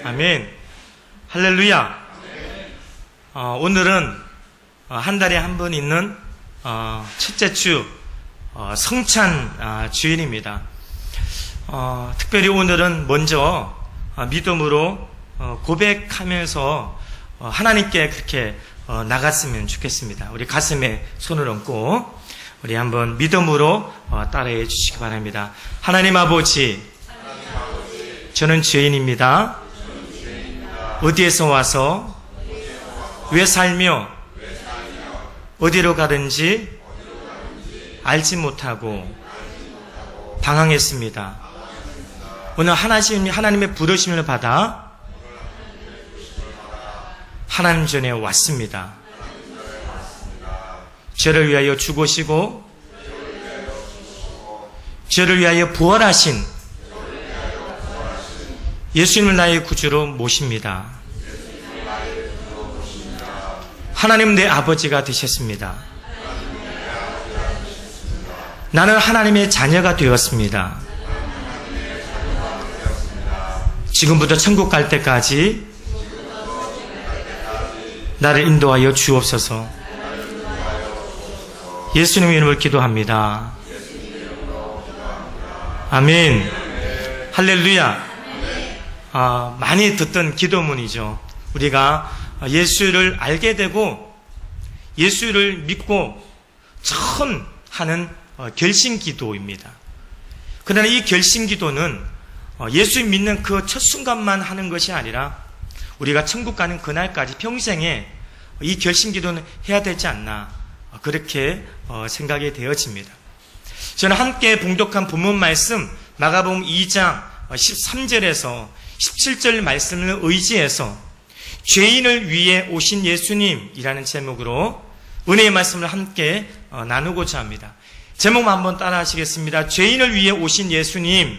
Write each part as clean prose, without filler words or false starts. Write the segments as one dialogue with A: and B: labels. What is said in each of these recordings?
A: 아멘. 할렐루야. 오늘은 한 달에 한 번 있는 첫째 주 성찬 주일입니다. 특별히 오늘은 먼저 믿음으로 고백하면서 하나님께 그렇게 나갔으면 좋겠습니다. 우리 가슴에 손을 얹고 우리 한번 믿음으로 따라해 주시기 바랍니다. 하나님 아버지, 저는 죄인입니다. 어디에서 와서 왜 살며 어디로 가든지 알지 못하고 방황했습니다. 오늘 하나님의 부르심을 받아 하나님 전에 왔습니다. 저를 위하여 죽으시고 저를 위하여 부활하신 예수님을 나의 구주로 모십니다. 하나님 내 아버지가 되셨습니다. 나는 하나님의 자녀가 되었습니다. 지금부터 천국 갈 때까지 나를 인도하여 주옵소서. 예수님의 이름으로 기도합니다. 아멘. 할렐루야. 많이 듣던 기도문이죠. 우리가 예수를 알게 되고 예수를 믿고 처음 하는 결심 기도입니다. 그러나 이 결심 기도는 예수 믿는 그 첫 순간만 하는 것이 아니라 우리가 천국 가는 그날까지 평생에 이 결심 기도는 해야 되지 않나, 그렇게 생각이 되어집니다. 저는 함께 봉독한 본문 말씀 마가복음 2장 13절에서 17절 말씀을 의지해서 죄인을 위해 오신 예수님이라는 제목으로 은혜의 말씀을 함께 나누고자 합니다. 제목 한번 따라 하시겠습니다. 죄인을 위해 오신 예수님.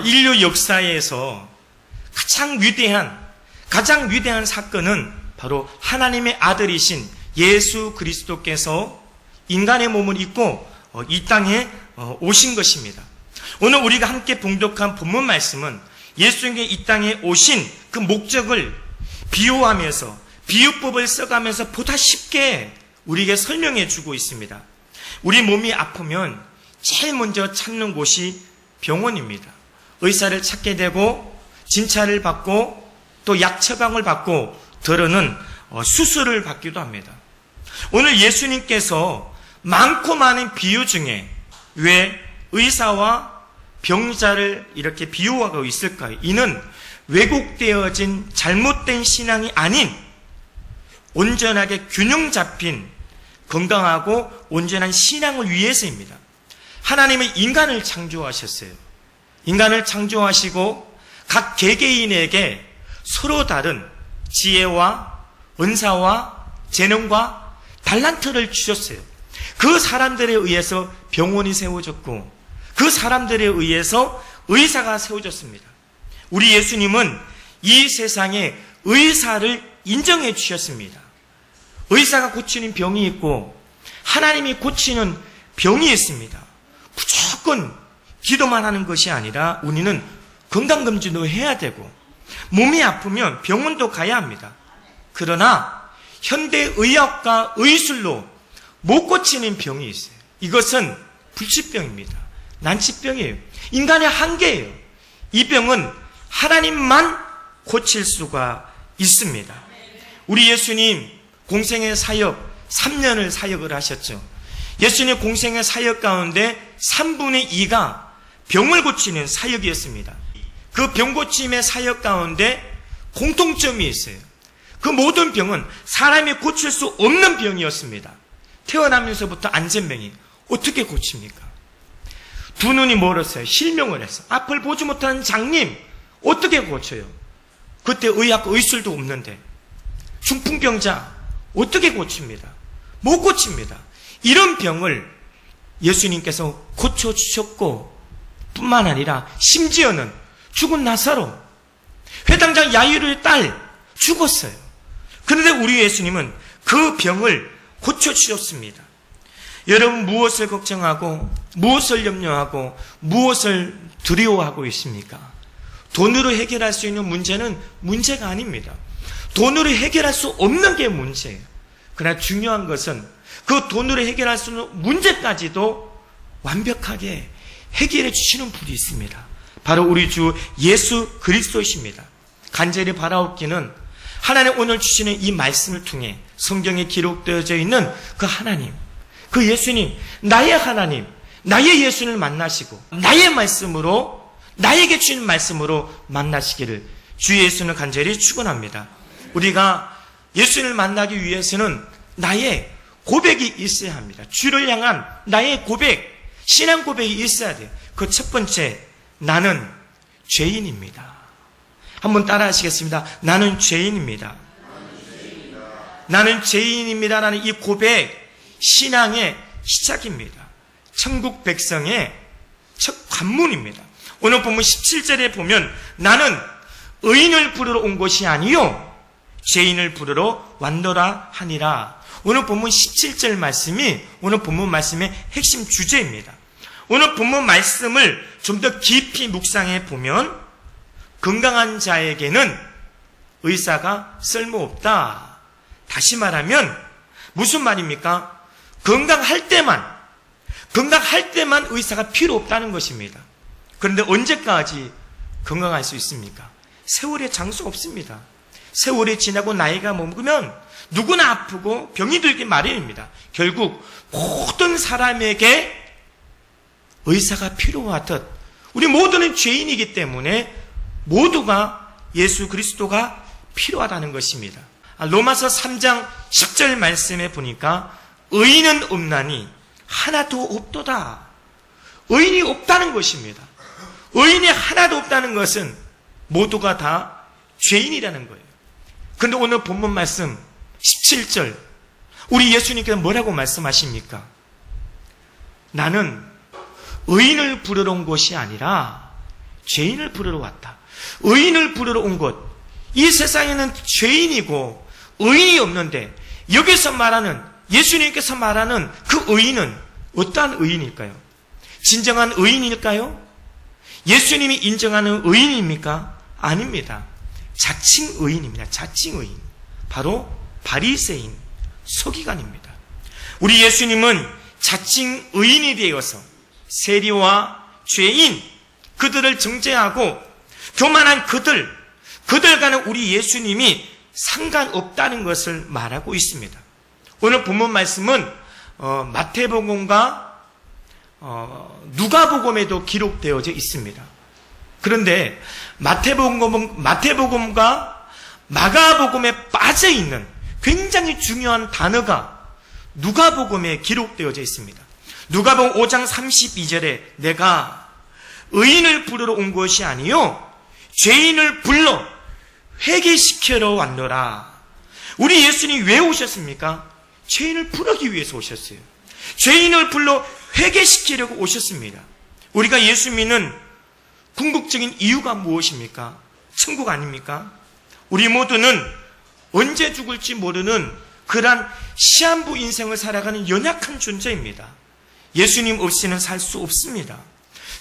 A: 인류 역사에서 가장 위대한 사건은 바로 하나님의 아들이신 예수 그리스도께서 인간의 몸을 입고 이 땅에 오신 것입니다. 오늘 우리가 함께 봉독한 본문 말씀은 예수님이 이 땅에 오신 그 목적을 비유하면서 비유법을 써가면서 보다 쉽게 우리에게 설명해 주고 있습니다. 우리 몸이 아프면 제일 먼저 찾는 곳이 병원입니다. 의사를 찾게 되고 진찰을 받고 또 약 처방을 받고 들어는 수술을 받기도 합니다. 오늘 예수님께서 많고 많은 비유 중에 왜 의사와 병자를 이렇게 비유하고 있을까요? 이는 왜곡되어진 잘못된 신앙이 아닌 온전하게 균형 잡힌 건강하고 온전한 신앙을 위해서입니다. 하나님은 인간을 창조하셨어요. 인간을 창조하시고 각 개개인에게 서로 다른 지혜와 은사와 재능과 달란트를 주셨어요. 그 사람들에 의해서 병원이 세워졌고 그 사람들에 의해서 의사가 세워졌습니다. 우리 예수님은 이 세상에 의사를 인정해 주셨습니다. 의사가 고치는 병이 있고 하나님이 고치는 병이 있습니다. 무조건 기도만 하는 것이 아니라 우리는 건강검진도 해야 되고 몸이 아프면 병원도 가야 합니다. 그러나 현대의학과 의술로 못 고치는 병이 있어요. 이것은 불치병입니다. 난치병이에요. 인간의 한계예요. 이 병은 하나님만 고칠 수가 있습니다. 우리 예수님 공생의 사역 3년을 사역을 하셨죠. 예수님 공생의 사역 가운데 3분의 2가 병을 고치는 사역이었습니다. 그 병 고침의 사역 가운데 공통점이 있어요. 그 모든 병은 사람이 고칠 수 없는 병이었습니다. 태어나면서부터 안전병이 어떻게 고칩니까? 두 눈이 멀었어요. 실명을 했어. 앞을 보지 못하는 장님 어떻게 고쳐요? 그때 의학과 의술도 없는데 중풍병자 어떻게 고칩니다? 못 고칩니다. 이런 병을 예수님께서 고쳐주셨고 뿐만 아니라 심지어는 죽은 나사로 회당장 야이로의 딸 죽었어요. 그런데 우리 예수님은 그 병을 고쳐주셨습니다. 여러분 무엇을 걱정하고 무엇을 염려하고 무엇을 두려워하고 있습니까? 돈으로 해결할 수 있는 문제는 문제가 아닙니다. 돈으로 해결할 수 없는 게 문제예요. 그러나 중요한 것은 그 돈으로 해결할 수 있는 문제까지도 완벽하게 해결해 주시는 분이 있습니다. 바로 우리 주 예수 그리스도이십니다. 간절히 바라옵기는 하나님 오늘 주시는 이 말씀을 통해 성경에 기록되어져 있는 그 하나님, 그 예수님, 나의 하나님, 나의 예수를 만나시고 나의 말씀으로, 나에게 주신 말씀으로 만나시기를 주 예수는 간절히 축원합니다. 우리가 예수를 만나기 위해서는 나의 고백이 있어야 합니다. 주를 향한 나의 고백, 신앙 고백이 있어야 돼요. 그 첫 번째, 나는 죄인입니다. 한번 따라 하시겠습니다. 나는 죄인입니다. 나는 죄인입니다라는 이 고백, 신앙의 시작입니다. 천국 백성의 첫 관문입니다. 오늘 본문 17절에 보면 나는 의인을 부르러 온 것이 아니요 죄인을 부르러 왔노라 하니라. 오늘 본문 17절 말씀이 오늘 본문 말씀의 핵심 주제입니다. 오늘 본문 말씀을 좀 더 깊이 묵상해 보면 건강한 자에게는 의사가 쓸모없다. 다시 말하면 무슨 말입니까? 건강할 때만 의사가 필요 없다는 것입니다. 그런데 언제까지 건강할 수 있습니까? 세월의 장수 없습니다. 세월이 지나고 나이가 먹으면 누구나 아프고 병이 들기 마련입니다. 결국 모든 사람에게 의사가 필요하듯 우리 모두는 죄인이기 때문에 모두가 예수 그리스도가 필요하다는 것입니다. 로마서 3장 10절 말씀에 보니까 의인은 없나니 하나도 없도다. 의인이 없다는 것입니다. 의인이 하나도 없다는 것은 모두가 다 죄인이라는 거예요. 그런데 오늘 본문 말씀 17절 우리 예수님께서 뭐라고 말씀하십니까? 나는 의인을 부르러 온 것이 아니라 죄인을 부르러 왔다. 의인을 부르러 온 것. 이 세상에는 죄인이고 의인이 없는데 여기서 말하는 예수님께서 말하는 그 의인은 어떠한 의인일까요? 진정한 의인일까요? 예수님이 인정하는 의인입니까? 아닙니다. 자칭 의인입니다. 자칭 의인. 바로 바리새인, 서기관입니다. 우리 예수님은 자칭 의인이 되어서 세리와 죄인, 그들을 정죄하고 교만한 그들과는 우리 예수님이 상관없다는 것을 말하고 있습니다. 오늘 본문 말씀은 마태복음과 누가복음에도 기록되어져 있습니다. 그런데 마태복음과 마가복음에 빠져있는 굉장히 중요한 단어가 누가복음에 기록되어져 있습니다. 누가복음 5장 32절에 내가 의인을 부르러 온 것이 아니요 죄인을 불러 회개시키러 왔노라. 우리 예수님이 왜 오셨습니까? 죄인을 부르기 위해서 오셨어요. 죄인을 불러 회개시키려고 오셨습니다. 우리가 예수 믿는 궁극적인 이유가 무엇입니까? 천국 아닙니까? 우리 모두는 언제 죽을지 모르는 그러한 시한부 인생을 살아가는 연약한 존재입니다. 예수님 없이는 살 수 없습니다.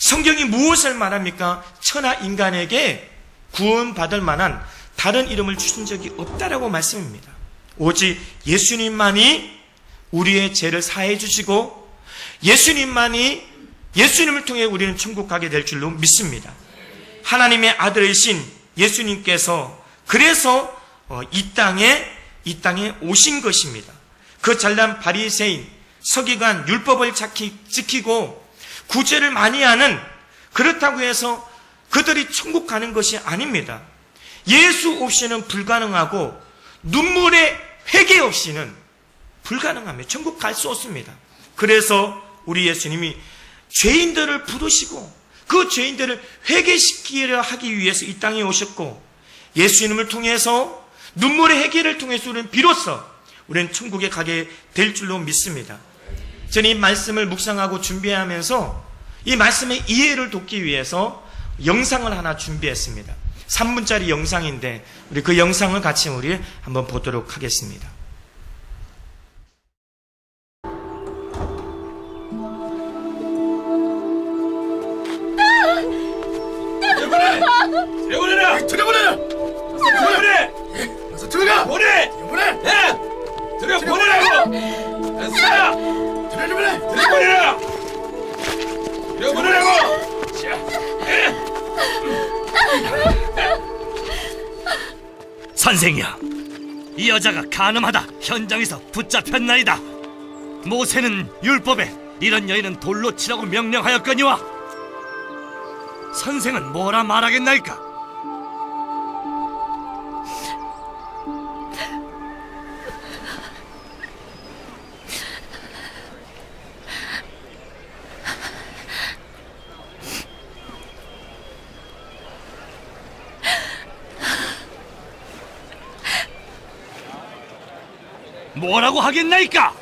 A: 성경이 무엇을 말합니까? 천하 인간에게 구원받을 만한 다른 이름을 주신 적이 없다라고 말씀합니다. 오직 예수님만이 우리의 죄를 사해 주시고 예수님을 통해 우리는 천국 가게 될 줄로 믿습니다. 하나님의 아들이신 예수님께서 그래서 이 땅에 오신 것입니다. 그 잘난 바리새인 서기관 율법을 지키고 구제를 많이 하는 그렇다고 해서 그들이 천국 가는 것이 아닙니다. 예수 없이는 불가능하고 눈물의 회개 없이는 불가능합니다. 천국 갈 수 없습니다. 그래서 우리 예수님이 죄인들을 부르시고 그 죄인들을 회개시키려 하기 위해서 이 땅에 오셨고 예수님을 통해서 눈물의 회개를 통해서 우리는 비로소 우리는 천국에 가게 될 줄로 믿습니다. 저는 이 말씀을 묵상하고 준비하면서 이 말씀의 이해를 돕기 위해서 영상을 하나 준비했습니다. 3분짜리 영상인데 우리 그 영상을 같이 우리 한번 보도록 하겠습니다.
B: 들여보내라!
C: 보내!
B: 어서 들어가!
C: 보내!
B: 보내!
C: 예! 들여보내라고! 됐어!
B: 들여보내!
C: 들여보내라! 들여보내라고! 자, 예!
D: 선생이여, 이 여자가 간음하다 현장에서 붙잡혔나이다. 모세는 율법에 이런 여인은 돌로 치라고 명령하였거니와 선생은 뭐라 말하겠나이까? 뭐라고 하겠나이까?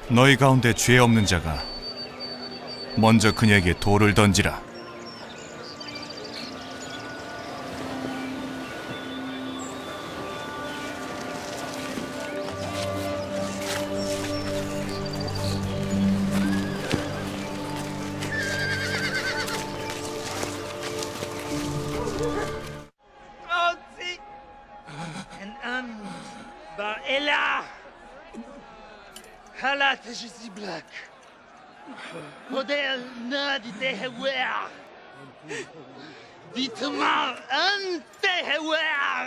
E: 너희 가운데 죄 없는 자가 먼저 그녀에게 돌을 던지라.
D: אלא חלת שסיבלק הודר נדי תהוואר דיתמר אנטהוואר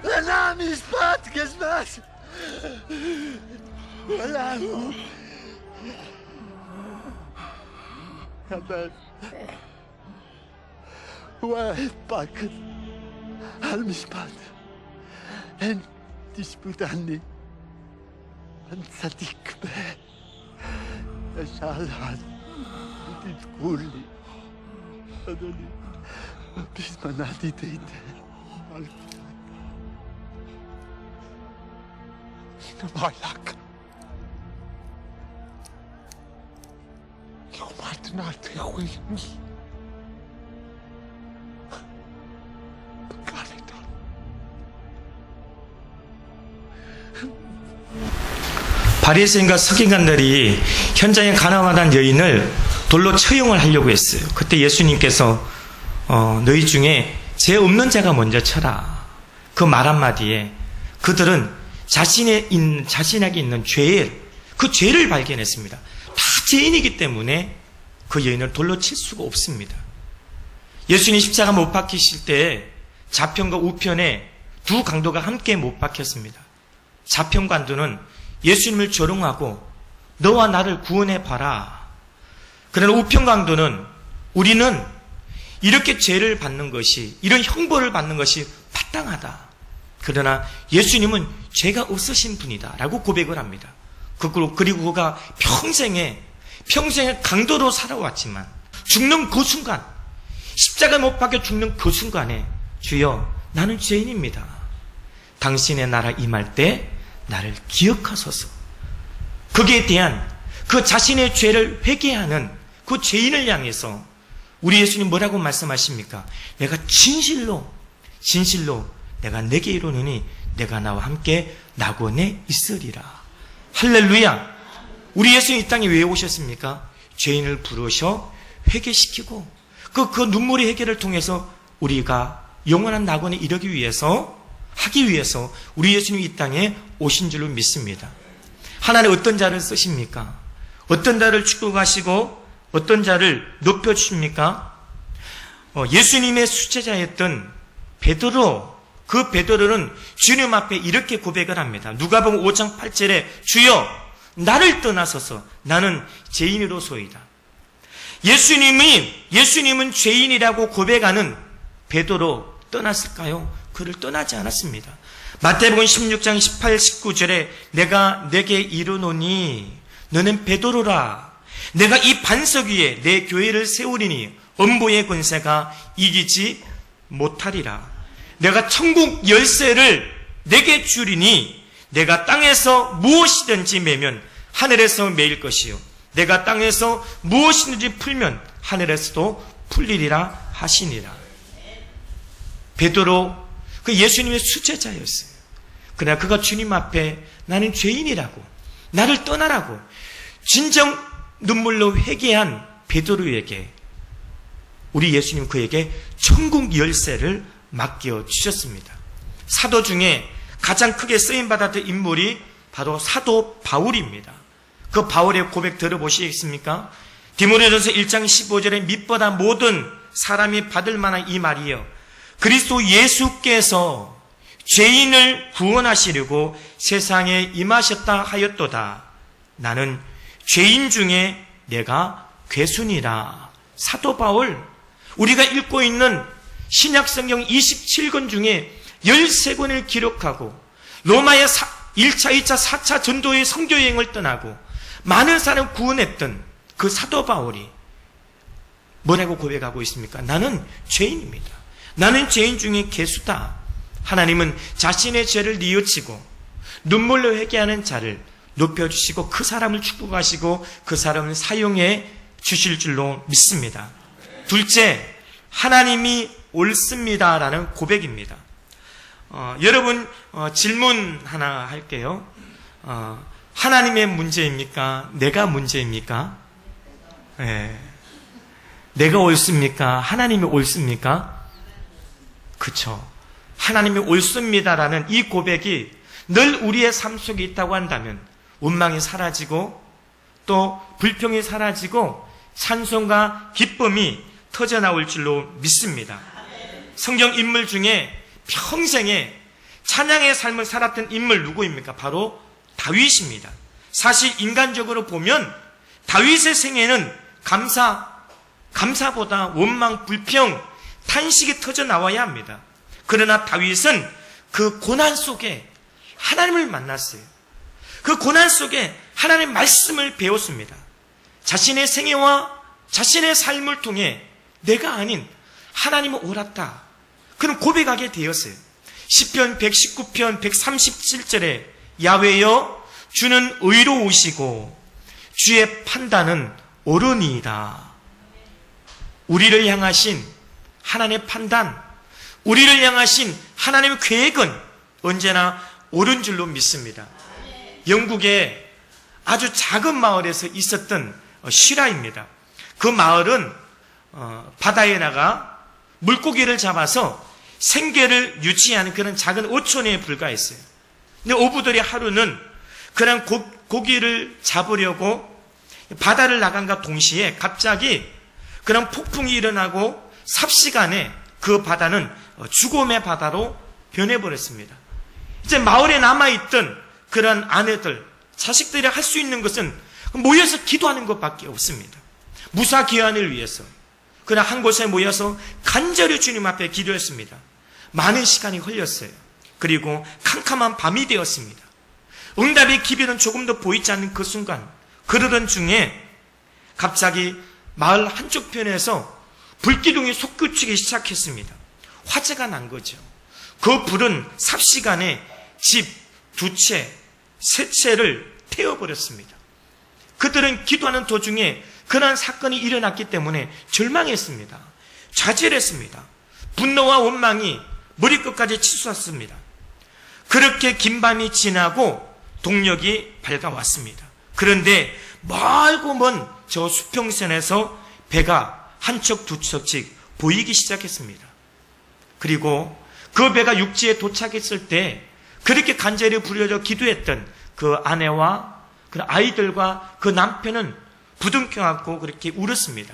B: لا משפט גזמש! ولا אבל واحد باكر هالمشبات انت تشبت عني انت صديق به اشعل عن تقول لي هذولي بسم نادي تيت نمايلك يوم عدنا تخويني
A: 바리새인과 서기관들이 현장에 간음하던 여인을 돌로 처형을 하려고 했어요. 그때 예수님께서 너희 중에 죄 없는 자가 먼저 쳐라. 그 말 한마디에 그들은 자신에게 있는 그 죄를 발견했습니다. 다 죄인이기 때문에 그 여인을 돌로 칠 수가 없습니다. 예수님 십자가 못 박히실 때 좌편과 우편에 두 강도가 함께 못 박혔습니다. 좌편 강도는 예수님을 조롱하고 너와 나를 구원해 봐라. 그러나 우편 강도는 우리는 이렇게 죄를 받는 것이, 이런 형벌을 받는 것이 마땅하다. 그러나 예수님은 죄가 없으신 분이다 라고 고백을 합니다. 그리고 그가 평생에 강도로 살아왔지만 죽는 그 순간, 십자가 못 박혀 죽는 그 순간에 주여 나는 죄인입니다. 당신의 나라 임할 때 나를 기억하소서. 거기에 대한 그 자신의 죄를 회개하는 그 죄인을 향해서 우리 예수님 뭐라고 말씀하십니까? 내가 진실로 내가 내게 이르노니 내가 나와 함께 낙원에 있으리라. 할렐루야. 우리 예수님 이 땅에 왜 오셨습니까? 죄인을 부르셔 회개시키고 그 눈물의 회개를 통해서 우리가 영원한 낙원에 하기 위해서 우리 예수님 이 땅에 오신 줄로 믿습니다. 하나님 어떤 자를 쓰십니까? 어떤 자를 축복하시고 어떤 자를 높여주십니까? 예수님의 수제자였던 베드로, 그 베드로는 주님 앞에 이렇게 고백을 합니다. 누가복음 5장 8절에 주여 나를 떠나소서 나는 죄인으로소이다. 예수님은 죄인이라고 고백하는 베드로 떠났을까요? 그를 떠나지 않았습니다. 마태복음 16장 18, 19절에 내가 내게 이르노니 너는 베드로라. 내가 이 반석 위에 내 교회를 세우리니 음부의 권세가 이기지 못하리라. 내가 천국 열쇠를 내게 주리니 내가 땅에서 무엇이든지 매면 하늘에서 매일 것이요 내가 땅에서 무엇이든지 풀면 하늘에서도 풀리리라 하시니라. 베드로 그 예수님의 수제자였어요. 그러나 그가 주님 앞에 나는 죄인이라고, 나를 떠나라고 진정 눈물로 회개한 베드로에게 우리 예수님 그에게 천국 열쇠를 맡겨 주셨습니다. 사도 중에 가장 크게 쓰임받았던 인물이 바로 사도 바울입니다. 그 바울의 고백 들어보시겠습니까? 디모데전서 1장 15절에 밑보다 모든 사람이 받을 만한 이 말이요 그리스도 예수께서 죄인을 구원하시려고 세상에 임하셨다 하였도다. 나는 죄인 중에 내가 괴순이라. 사도 바울, 우리가 읽고 있는 신약성경 27권 중에 13권을 기록하고 로마의 1차, 2차, 4차 전도의 선교여행을 떠나고 많은 사람을 구원했던 그 사도 바울이 뭐라고 고백하고 있습니까? 나는 죄인입니다. 나는 죄인 중에 괴수다. 하나님은 자신의 죄를 뉘우치고 눈물로 회개하는 자를 높여주시고 그 사람을 축복하시고 그 사람을 사용해 주실 줄로 믿습니다. 둘째, 하나님이 옳습니다라는 고백입니다. 여러분 질문 하나 할게요. 하나님의 문제입니까? 내가 문제입니까? 네. 내가 옳습니까? 하나님이 옳습니까? 그쵸. 하나님이 옳습니다라는 이 고백이 늘 우리의 삶 속에 있다고 한다면 원망이 사라지고 또 불평이 사라지고 찬송과 기쁨이 터져나올 줄로 믿습니다. 성경 인물 중에 평생에 찬양의 삶을 살았던 인물 누구입니까? 바로 다윗입니다. 사실 인간적으로 보면 다윗의 생애는 감사보다 원망, 불평, 탄식이 터져나와야 합니다. 그러나 다윗은 그 고난 속에 하나님을 만났어요. 그 고난 속에 하나님의 말씀을 배웠습니다. 자신의 생애와 자신의 삶을 통해 내가 아닌 하나님은 옳았다. 그럼 고백하게 되었어요. 시편 119편 137절에 야훼여 주는 의로우시고 주의 판단은 옳으니이다. 우리를 향하신 하나님의 판단, 우리를 향하신 하나님의 계획은 언제나 옳은 줄로 믿습니다. 영국의 아주 작은 마을에서 있었던 쉬라입니다. 그 마을은 바다에 나가 물고기를 잡아서 생계를 유지하는 그런 작은 어촌에 불과했어요. 근데 어부들이 하루는 그런 고기를 잡으려고 바다를 나간과 동시에 갑자기 그런 폭풍이 일어나고 삽시간에 그 바다는 죽음의 바다로 변해버렸습니다. 이제 마을에 남아있던 그런 아내들, 자식들이 할 수 있는 것은 모여서 기도하는 것밖에 없습니다. 무사 귀환을 위해서. 그러나 한 곳에 모여서 간절히 주님 앞에 기도했습니다. 많은 시간이 흘렸어요. 그리고 캄캄한 밤이 되었습니다. 응답의 기별은 조금도 보이지 않는 그 순간, 그러던 중에 갑자기 마을 한쪽 편에서 불기둥이 솟구치기 시작했습니다. 화재가 난 거죠. 그 불은 삽시간에 집 2채, 3채를 태워버렸습니다. 그들은 기도하는 도중에 그러한 사건이 일어났기 때문에 절망했습니다. 좌절했습니다. 분노와 원망이 머리끝까지 치솟았습니다. 그렇게 긴 밤이 지나고 동력이 밝아왔습니다. 그런데 멀고 먼 저 수평선에서 배가 한 척 두 척씩 보이기 시작했습니다. 그리고 그 배가 육지에 도착했을 때 그렇게 간절히 부르짖어 기도했던 그 아내와 그 아이들과 그 남편은 부둥켜 안고 그렇게 울었습니다.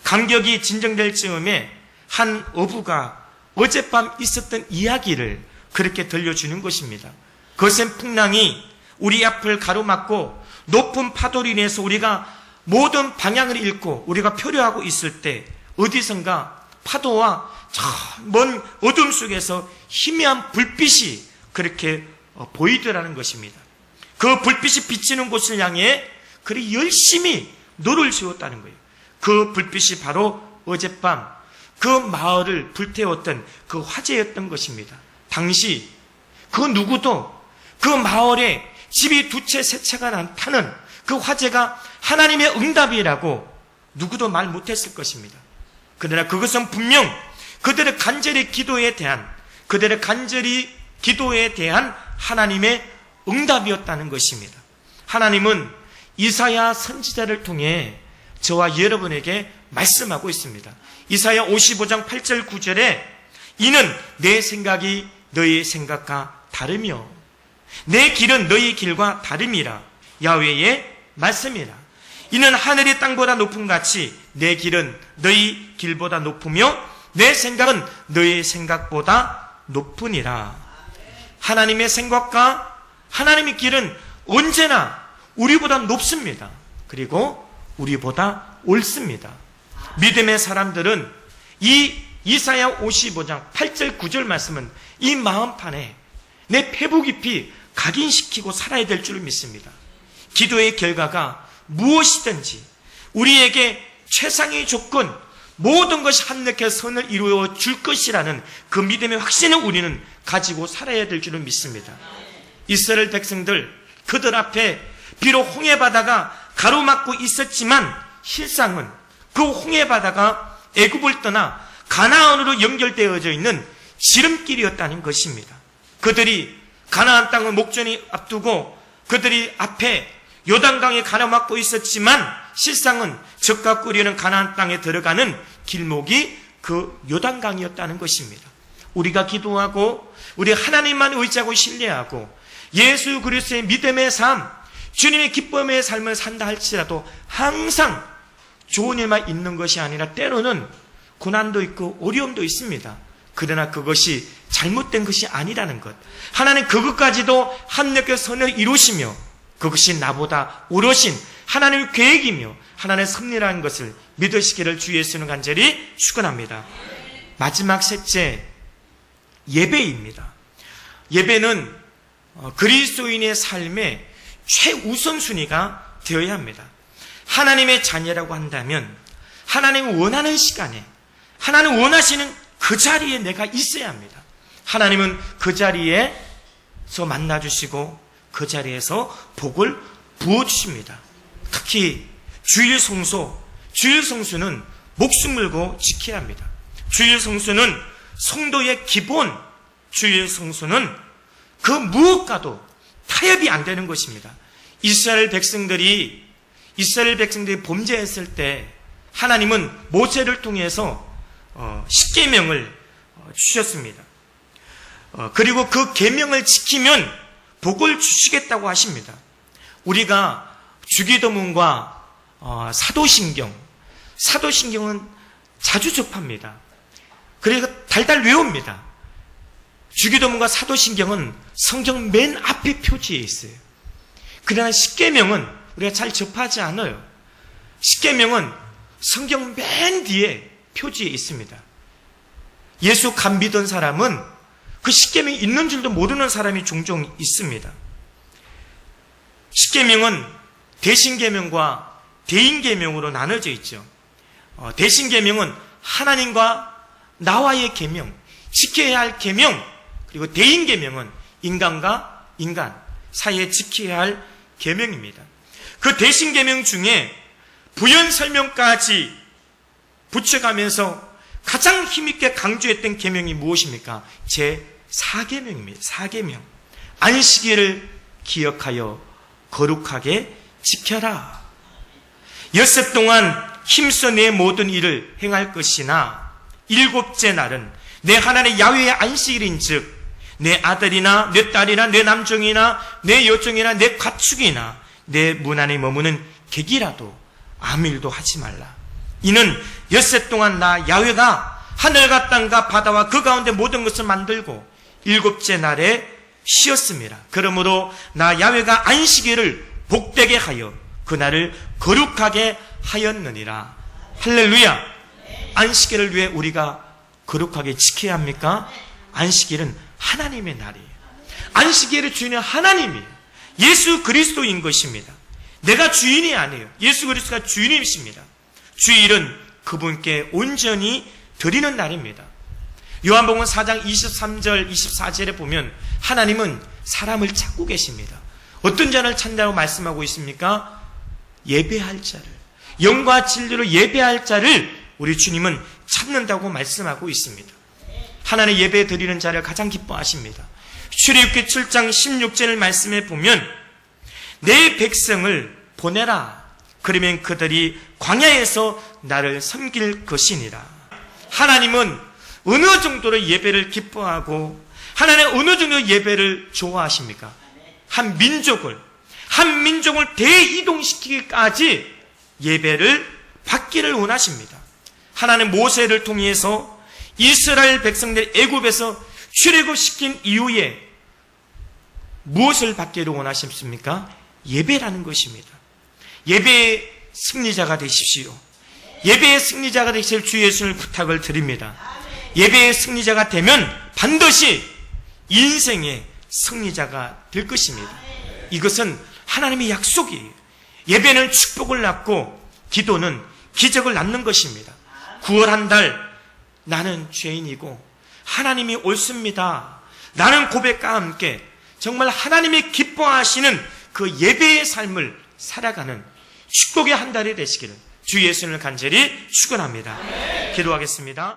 A: 감격이 진정될 즈음에 한 어부가 어젯밤 있었던 이야기를 그렇게 들려주는 것입니다. 거센 풍랑이 우리 앞을 가로막고 높은 파도로 인해서 우리가 모든 방향을 잃고 우리가 표류하고 있을 때 어디선가 파도와 저 먼 어둠 속에서 희미한 불빛이 그렇게 보이더라는 것입니다. 그 불빛이 비치는 곳을 향해 그리 열심히 노를 지었다는 거예요. 그 불빛이 바로 어젯밤 그 마을을 불태웠던 그 화재였던 것입니다. 당시 그 누구도 그 마을에 집이 2채, 3채가 타는 그 화제가 하나님의 응답이라고 누구도 말 못했을 것입니다. 그러나 그것은 분명 그들의 간절히 기도에 대한 하나님의 응답이었다는 것입니다. 하나님은 이사야 선지자를 통해 저와 여러분에게 말씀하고 있습니다. 이사야 55장 8절 9절에 이는 내 생각이 너희 생각과 다르며 내 길은 너희 길과 다름이라 야훼의 말씀이라. 이는 하늘이 땅보다 높음 같이 내 길은 너희 길보다 높으며 내 생각은 너희 생각보다 높으니라. 하나님의 생각과 하나님의 길은 언제나 우리보다 높습니다. 그리고 우리보다 옳습니다. 믿음의 사람들은 이 이사야 55장 8절 9절 말씀은 이 마음판에 내 폐부 깊이 각인시키고 살아야 될 줄 믿습니다. 기도의 결과가 무엇이든지 우리에게 최상의 조건, 모든 것이 한력해 선을 이루어 줄 것이라는 그 믿음의 확신을 우리는 가지고 살아야 될 줄을 믿습니다. 이스라엘 백성들, 그들 앞에 비록 홍해바다가 가로막고 있었지만 실상은 그 홍해바다가 애굽을 떠나 가나안으로 연결되어져 있는 지름길이었다는 것입니다. 그들이 가나안 땅을 목전이 앞두고 그들이 앞에 요단강에 가로막고 있었지만 실상은 적과 꾸리는 가나안 땅에 들어가는 길목이 그 요단강이었다는 것입니다. 우리가 기도하고 우리 하나님만 의지하고 신뢰하고 예수 그리스도의 믿음의 삶, 주님의 기쁨의 삶을 산다 할지라도 항상 좋은 일만 있는 것이 아니라 때로는 고난도 있고 어려움도 있습니다. 그러나 그것이 잘못된 것이 아니라는 것. 하나님 그것까지도 합력의 선을 이루시며 그것이 나보다 오르신 하나님의 계획이며 하나님의 섭리라는 것을 믿으시기를 주 예수는 간절히 축원합니다. 마지막 셋째, 예배입니다. 예배는 그리스도인의 삶의 최우선순위가 되어야 합니다. 하나님의 자녀라고 한다면 하나님이 원하는 시간에 하나님 원하시는 그 자리에 내가 있어야 합니다. 하나님은 그 자리에서 만나주시고 그 자리에서 복을 부어주십니다. 특히 주일 성수는 목숨 물고 지켜야 합니다. 주일 성수는 성도의 기본, 주일 성수는 그 무엇과도 타협이 안 되는 것입니다. 이스라엘 백성들이 범죄했을 때 하나님은 모세를 통해서 십계명을 주셨습니다. 그리고 그 계명을 지키면 복을 주시겠다고 하십니다. 우리가 주기도문과 사도신경은 자주 접합니다. 그래서 달달 외웁니다. 주기도문과 사도신경은 성경 맨 앞에 표지에 있어요. 그러나 십계명은 우리가 잘 접하지 않아요. 십계명은 성경 맨 뒤에 표지에 있습니다. 예수 감 믿은 사람은 그 십계명이 있는 줄도 모르는 사람이 종종 있습니다. 십계명은 대신계명과 대인계명으로 나눠져 있죠. 대신계명은 하나님과 나와의 계명, 지켜야 할 계명, 그리고 대인계명은 인간과 인간 사이에 지켜야 할 계명입니다. 그 대신계명 중에 부연 설명까지 붙여가면서 가장 힘있게 강조했던 계명이 무엇입니까? 제4계명입니다. 4계명. 안식일을 기억하여 거룩하게 지켜라. 엿새 동안 힘써 내 모든 일을 행할 것이나 일곱째 날은 내 하나님의 야훼의 안식일인즉 내 아들이나 내 딸이나 내 남종이나 내 여종이나 내 가축이나 내 문 안에 머무는 객이라도 아무 일도 하지 말라. 이는 엿새 동안 나 야훼가 하늘과 땅과 바다와 그 가운데 모든 것을 만들고 일곱째 날에 쉬었습니다. 그러므로 나 야훼가 안식일을 복되게 하여 그날을 거룩하게 하였느니라. 할렐루야. 안식일을 왜 우리가 거룩하게 지켜야 합니까? 안식일은 하나님의 날이에요. 안식일의 주인은 하나님이에요. 예수 그리스도인 것입니다. 내가 주인이 아니에요. 예수 그리스도가 주인이십니다. 주일은 그분께 온전히 드리는 날입니다. 요한복음 4장 23절 24절에 보면 하나님은 사람을 찾고 계십니다. 어떤 자를 찾는다고 말씀하고 있습니까? 예배할 자를, 영과 진리로 예배할 자를 우리 주님은 찾는다고 말씀하고 있습니다. 하나님의 예배 드리는 자를 가장 기뻐하십니다. 출애굽기 7장 16절을 말씀해 보면 내 백성을 보내라. 그러면 그들이 광야에서 나를 섬길 것이니라. 하나님은 어느 정도로 예배를 기뻐하고 하나님 어느 정도 예배를 좋아하십니까? 한 민족을 대이동시키기까지 예배를 받기를 원하십니다. 하나님 모세를 통해서 이스라엘 백성들 애굽에서 출애굽시킨 이후에 무엇을 받기를 원하십니까? 예배라는 것입니다. 예배의 승리자가 되십시오. 예배의 승리자가 되실 주 예수를 부탁을 드립니다. 예배의 승리자가 되면 반드시 인생의 승리자가 될 것입니다. 이것은 하나님의 약속이에요. 예배는 축복을 낳고 기도는 기적을 낳는 것입니다. 9월 한 달 나는 죄인이고 하나님이 옳습니다. 라는 고백과 함께 정말 하나님이 기뻐하시는 그 예배의 삶을 살아가는 축복의 한 달이 되시기를 주 예수님을 간절히 축원합니다. 기도하겠습니다.